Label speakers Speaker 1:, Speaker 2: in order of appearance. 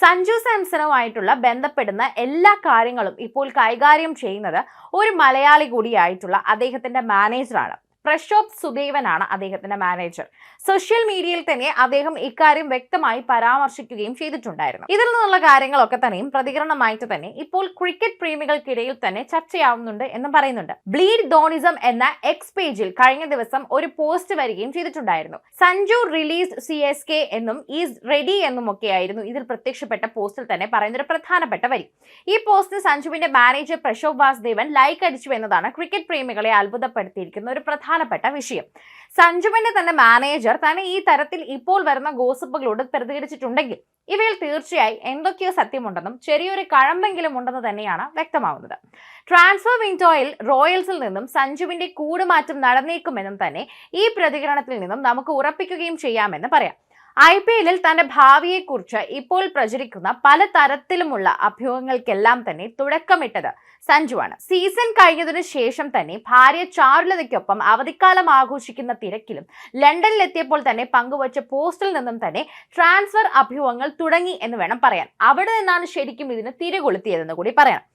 Speaker 1: സഞ്ജു സാംസണുമായിട്ടുള്ള ബന്ധപ്പെടുന്ന എല്ലാ കാര്യങ്ങളും ഇപ്പോൾ കൈകാര്യം ചെയ്യുന്നത് ഒരു മലയാളി കൂടിയായിട്ടുള്ള അദ്ദേഹത്തിന്റെ മാനേജറാണ്. പ്രശോഭ് സുദേവനാണ് അദ്ദേഹത്തിന്റെ മാനേജർ. സോഷ്യൽ മീഡിയയിൽ തന്നെ അദ്ദേഹം ഇക്കാര്യം വ്യക്തമായി പരാമർശിക്കുകയും ചെയ്തിട്ടുണ്ടായിരുന്നു. ഇതിൽ നിന്നുള്ള കാര്യങ്ങളൊക്കെ തന്നെയും പ്രതികരണമായിട്ട് തന്നെ ഇപ്പോൾ ക്രിക്കറ്റ് പ്രേമികൾക്കിടയിൽ തന്നെ ചർച്ചയാവുന്നുണ്ട് എന്ന് പറയുന്നുണ്ട്. ബ്ലീഡ് ധോണിസം എന്ന എക്സ് പേജിൽ കഴിഞ്ഞ ദിവസം ഒരു പോസ്റ്റ് വരികയും ചെയ്തിട്ടുണ്ടായിരുന്നു. സഞ്ജു റിലീസ് CSK എന്നും ഈസ് റെഡി എന്നും ഒക്കെയായിരുന്നു ഇതിൽ പ്രത്യക്ഷപ്പെട്ട പോസ്റ്റിൽ തന്നെ പറയുന്ന ഒരു പ്രധാനപ്പെട്ട വരി. ഈ പോസ്റ്റിന് സഞ്ജുവിന്റെ മാനേജർ പ്രശോഭ് വാസുദേവൻ ലൈക്ക് അടിച്ചു എന്നതാണ് ക്രിക്കറ്റ് പ്രേമികളെ അത്ഭുതപ്പെടുത്തിയിരിക്കുന്ന ഒരു പ്രധാനപ്പെട്ട വിഷയം. സഞ്ജുവിന്റെ തന്നെ മാനേജർ തന്നെ ഈ തരത്തിൽ ഇപ്പോൾ വരുന്ന ഗോസിപ്പുകളോട് പ്രതികരിച്ചിട്ടുണ്ടെങ്കിൽ ഇവയിൽ തീർച്ചയായും എന്തൊക്കെയോ സത്യമുണ്ടെന്നും ചെറിയൊരു കഴമ്പെങ്കിലും ഉണ്ടെന്ന് തന്നെയാണ് വ്യക്തമാവുന്നത്. ട്രാൻസ്ഫർ വിൻഡോയിൽ റോയൽസിൽ നിന്നും സഞ്ജുവിന്റെ കൂടുമാറ്റം നടന്നേക്കുമെന്നും തന്നെ ഈ പ്രതികരണത്തിൽ നിന്നും നമുക്ക് ഉറപ്പിക്കുകയും ചെയ്യാമെന്ന് പറയാം. IPL തന്റെ ഭാവിയെക്കുറിച്ച് ഇപ്പോൾ പ്രചരിക്കുന്ന പല തരത്തിലുമുള്ള അഭ്യൂഹങ്ങൾക്കെല്ലാം തന്നെ തുടക്കമിട്ടത് സഞ്ജുവാണ്. സീസൺ കഴിഞ്ഞതിനു ശേഷം തന്നെ ഭാര്യ ചാരുലതയ്ക്കൊപ്പം അവധിക്കാലം ആഘോഷിക്കുന്ന തിരക്കിലും ലണ്ടനിലെത്തിയപ്പോൾ തന്നെ പങ്കുവച്ച പോസ്റ്റിൽ നിന്നും തന്നെ ട്രാൻസ്ഫർ അഭ്യൂഹങ്ങൾ തുടങ്ങി എന്ന് വേണം പറയാൻ. അവിടെ നിന്നാണ് ശരിക്കും ഇതിന് തിരികൊളുത്തിയതെന്ന് കൂടി പറയാം.